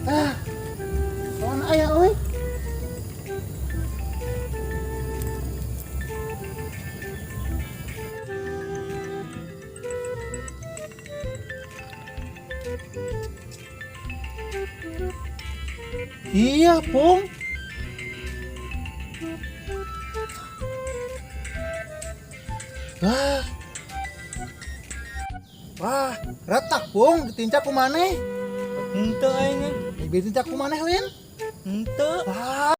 Ah, kawan ayah oi. Iya, Pung. Wah, wah, retak, Pung. Ditincak ku maneh. Henteu aing. Ditincak ku maneh, Lin. Henteu. Wah.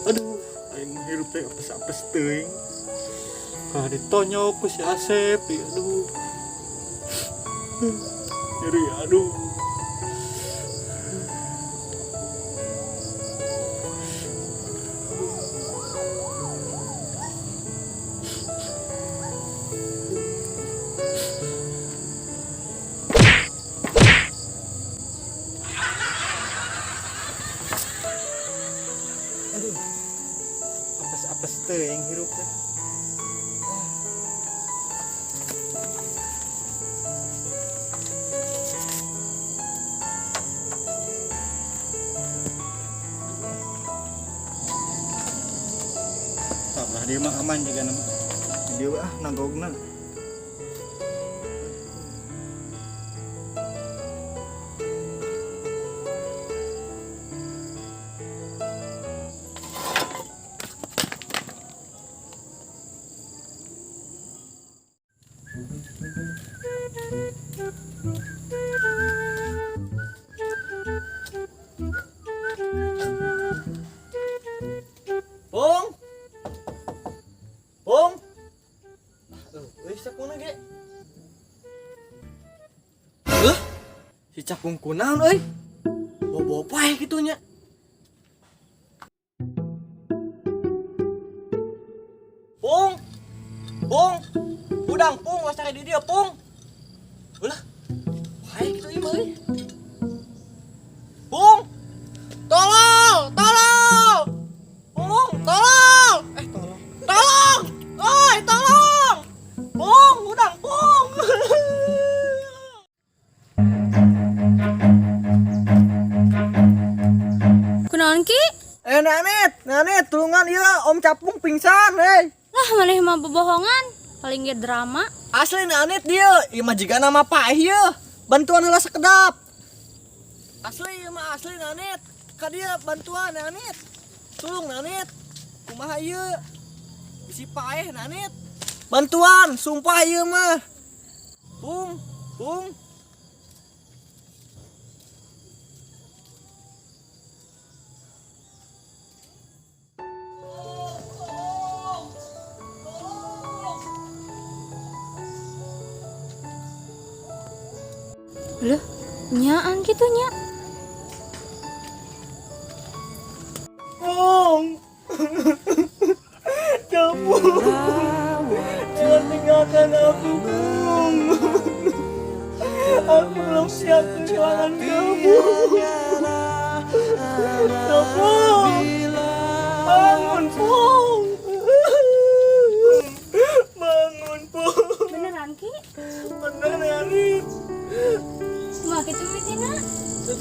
Aduh, aing menghirup teh apes-apes teuing. Kah ditonyok ku si Asep, aduh. Nyeri, aduh. Aduh. Apes-apes teuing hirup teh. Lah dia mah aman juga nama. Dia nagogna. Pung. Pung. Euy sakuna ge. Si Cakung kunaon euy? Bobo pae kitu nya. Pung. Pung. Udang Pung, wasake di dieu Pung. Ulah. Pae kitu ieu euy. Pung. Tolong, tolong. Pung, tolong. Tolong. Tolong. Oi, tolong. Pung, udang Pung. Kunaon ki? Nanit, tulungan ieu Om Capung pingsan, hei. Lah maneh mah bobohongan, paling ge drama. Asli Nanit dia, ieu mah jiga nama Pak ieu. Bantuan heula sakedap. Asli ieu mah asli Nanit. Ka dia bantuan Nanit. Tulung Nanit. Kumaha ieu? Bisi paeh Nanit. Bantuan, sumpah ieu mah. Pung, Pung. Leuh, nyaan kitu nya. Pung. Kamu jangan tinggalkan aku, Pung. Aku belum siap kehilangan kamu. Pung. Bangun, Pung. Bangun, Pung. Beneran ki? Bener, Nanit. Kumaha kitu mitina?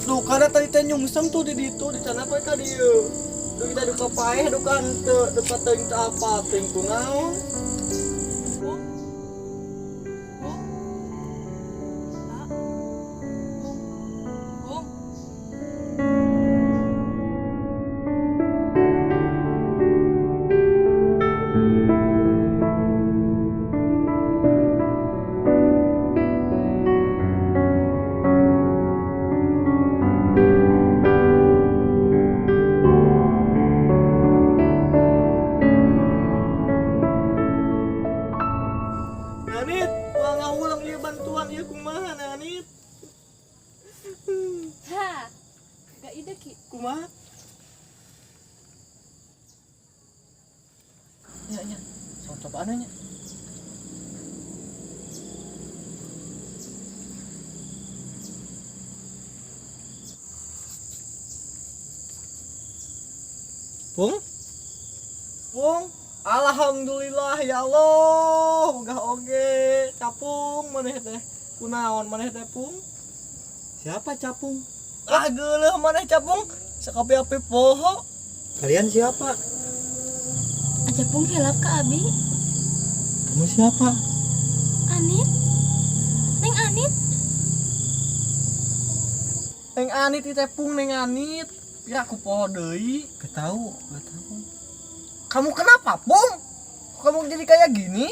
Tuh karena tadi teh nyungsem tuh di ditu di sana apa ka dieu. Tuh kita duka paeh duka henteu, duka teuing teu apa teuing kunaon. kumaha nanit? Ha. Gak ide ki. Kumaha? Ya. Coba ananya. Pung? Alhamdulillah ya Allah, gah oge capung maneh teh. Kunaon maneh teh, Pung? Siapa capung? Ah geuleuh maneh capung, sakapi-api poho. Kalian siapa? Aja pung hilap ke abi. Kamu siapa? Anit. Neng Anit. Neng Anit teh Pung, Neng Anit. Pira aku poho deui. Gak tahu. Kamu kenapa, Pung? Kok kamu jadi kayak gini?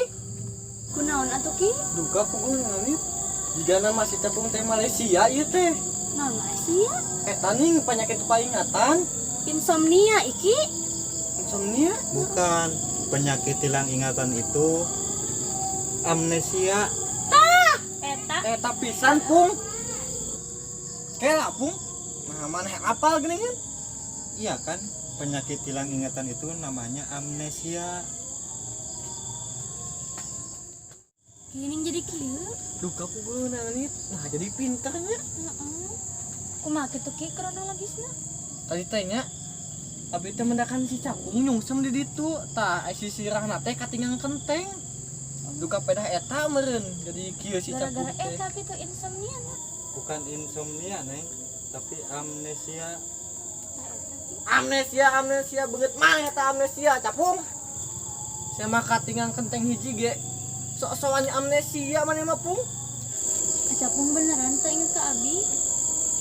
Kunaon atuh ki? Duga Pung Neng Anit. Jika nama si Capung teh Malaysia ieu teh. Naon Malaysia? Eta ning penyakit lupa ingatan, Insomnia iki. insomnia. Bukan. Penyakit hilang ingatan itu amnesia. Eta. Eta pisan, Pung. Kela, Pung. Nah, maneh apal geuning kan? Iya kan? Penyakit hilang ingatan itu namanya amnesia. Gini jadi kieu. Duga Pung Neng Anit. Nah, jadi pinternya. Heeh. Kumaha kitu ki kronologisna? Tadi tanya abi teh mendakan si Capung nyungsem di ditu tah si sirahna teh katingang kenteng duka pedah eta meureun jadi kieu si Capung Gara-gara teh eta kitu insomnia na. Bukan insomnia, Neng, tapi amnesia. amnesia beungeut mah eta amnesia Capung sia mah katingang kenteng hiji ge sok-sokan amnesia maneh mah Pung Aja pung beneran teu inget ka abi.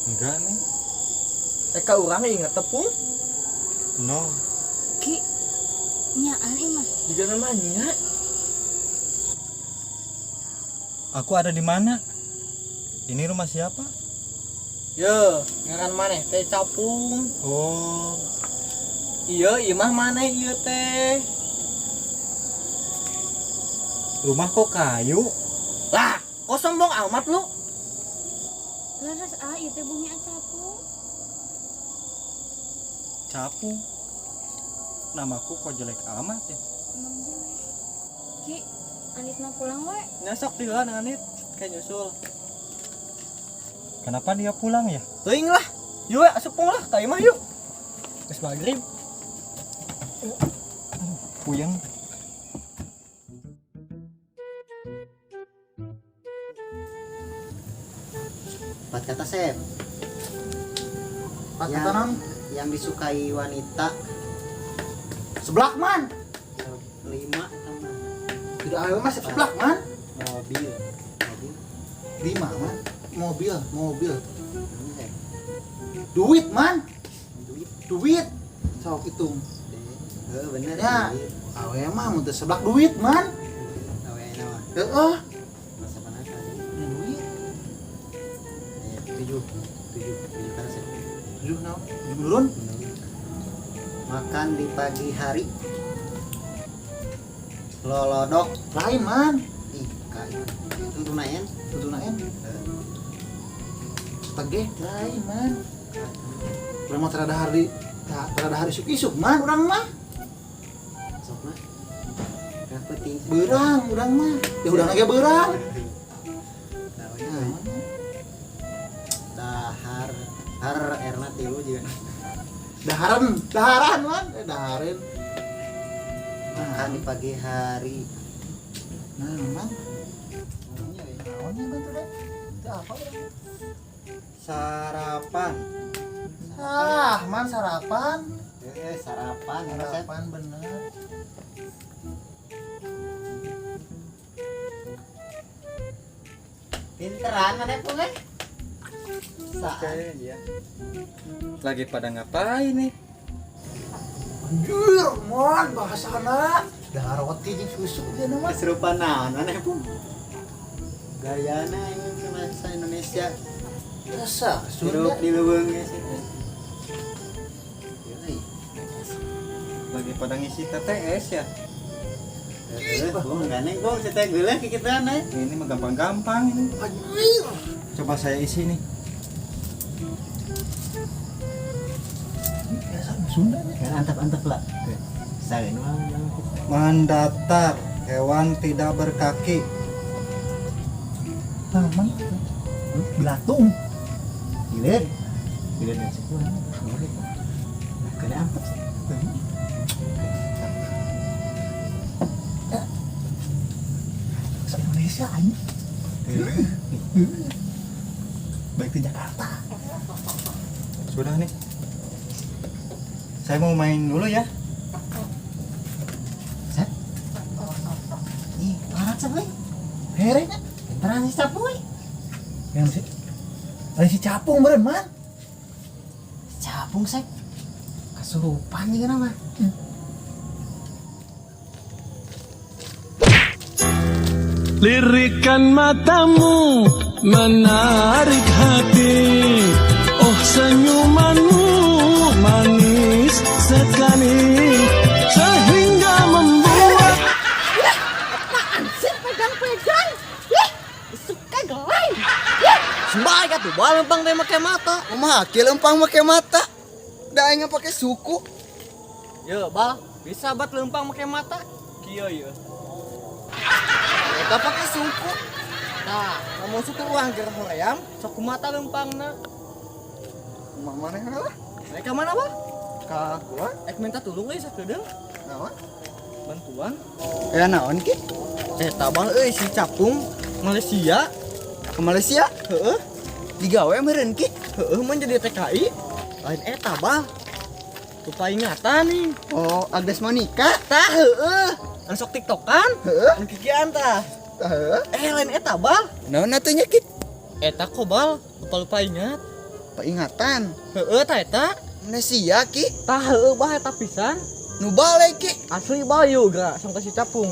Enggak, Neng. teka urang inget teh Pung No. Ki. Nyaan imah. juga namanya Aku ada di mana? Ini rumah siapa? ye ngaran maneh teh Capung Oh, ieu imah maneh ieu teh rumah kok kayu? lah kok sombong amat lu Leres ieu teh bumi acapung. Capung. Namaku kok jelek amat ya? Emang jelek. Ki, Anit mau pulang we. nyosok tilah dengan Anit kayak nyusul Kenapa dia pulang ya? teuing lah yuk ya sepung lah ka imah yuk geus magrib Puyeng. Empat kata Sep Pat yang, kata non yang disukai wanita seblak man. 5 teman. Tidak ada mas seblak man. Mobil 5 man. Mobil. Ini Sep. Duit man. Duit Sok hitung. bener Ya. duit. Awe mah mun teu seblak duit man. Awe nawa Heeh. masa panasan Duit. 7 kata Sep. 7 naon? Nurun. Makan di pagi hari lolodok Lain man. ih kain tentu naen Tutunaen. Tegeh lain man. Urang mah terada hari isuk-isuk man urang mah. sok mah kah penting Beurang urang mah. Ya urang ge beurang. dahar erna tilu juga Daharan man. Dahareun. makan di pagi hari Nah, man. Naonnya kan tuh deh. Itu apa urang? Sarapan. Man sarapan. sarapan Sep. Sarapan bener. Pinteran mana pun Oke, iya. Lagi pada ngapain nih? Anjir, man bahasana. Dahar roti jeung susu dia nama. keserupan naon mana pun gayana ini ke bahasa Indonesia Biasa, hirup Sunda. di leuweung geus itu. Lagi pada ngisi TTS ya? Pung ganeng pung saya gula kita nih. Ini mah gampang-gampang ini. Coba saya isi nih. Biasa Sunda nih. Kan antap-antap lah. Saya ini Mendatar hewan tidak berkaki. Taman. Belatung. gilir. Gilir nasi pun. Kena antap. Bahasa Indonesia ini. Baik di Jakarta. Sudah nih. Saya mau main dulu ya. Ih, parah coy. Here nya. Terang si capuy. Yang sih. Ada si capung beren man. Capung sek. Kesurupan juga nama. Lirikan matamu menarik hati. Oh senyumanmu manis sekali sehingga membuat Sembah ka tuh, bal lempang teh make mata. Kumaha kieu lempang make mata? Da aing pake suku. Ye, bal, bisa bat lempang make mata? Kieu ye. Eta pake suku. Nah, ngomong suku uang geus hoream, sok kumata lempangna. Kumaha maneh lah? Naik ka mana, Bal? Ka gua Ek minta tulung euy sakedeung naon? bantuan. Ya naon ki? Eta Bal euy si capung Malaysia. Ke Malaysia? Heeh. Digawe meureun ki? Heeh, menjadi TKI. Lain eta, Bal. Lupa ingatan nih. Oh, Agnes Monica. Tah heeh. Anu sok TikTokan? Heeh. Anu kikian tah. Heeh. Lain eta, Bal. Naon atuh nya ki? Eta kok, Bal. Lupa ingat. Peringatan. Heeh, tah eta. Amnesia ki. Tah heeh, Bal eta pisan. Nu bale ki. Asli Bal juga sangka si capung.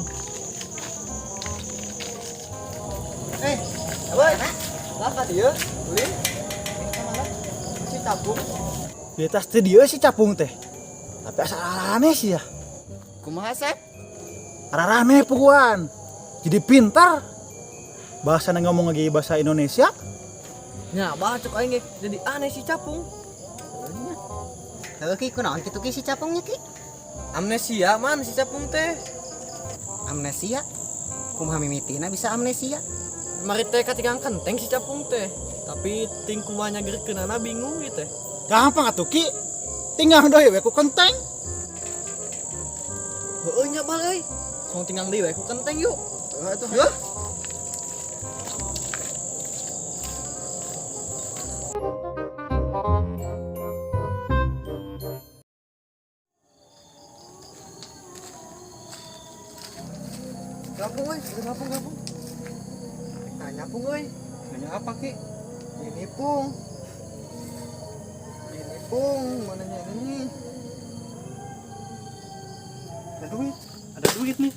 Abah, lah ka dieu? Ulin. Si capung. Di atas teh dia si capung teh. Tapi asal rame sih ya. Kumaha sek? Rame puguan. Jadi pintar. Bahasa ngomong lagi bahasa Indonesia. Nya, Bal cuk aing ge jadi aneh si capung. Heuh ki kunaon kitu ki si capungnya ki? Amnesia man si capung teh. Amnesia. Kumaha mimitina bisa amnesia? Mari teh katingang kenteng si capung teh. Tapi ting kumanya geurkeunana bingung gitu teh. Gampang atuh ki. Tinggal deui we ku kenteng. Heueuh nya Bal euy. Song tinggal deui we ku kenteng yuk. Atuh. Yuk. Gabung euy, gabung. Tanya pung euy. Nanya apa ki? Ini pung. Ini pung, mananya ini? Ada duit nih.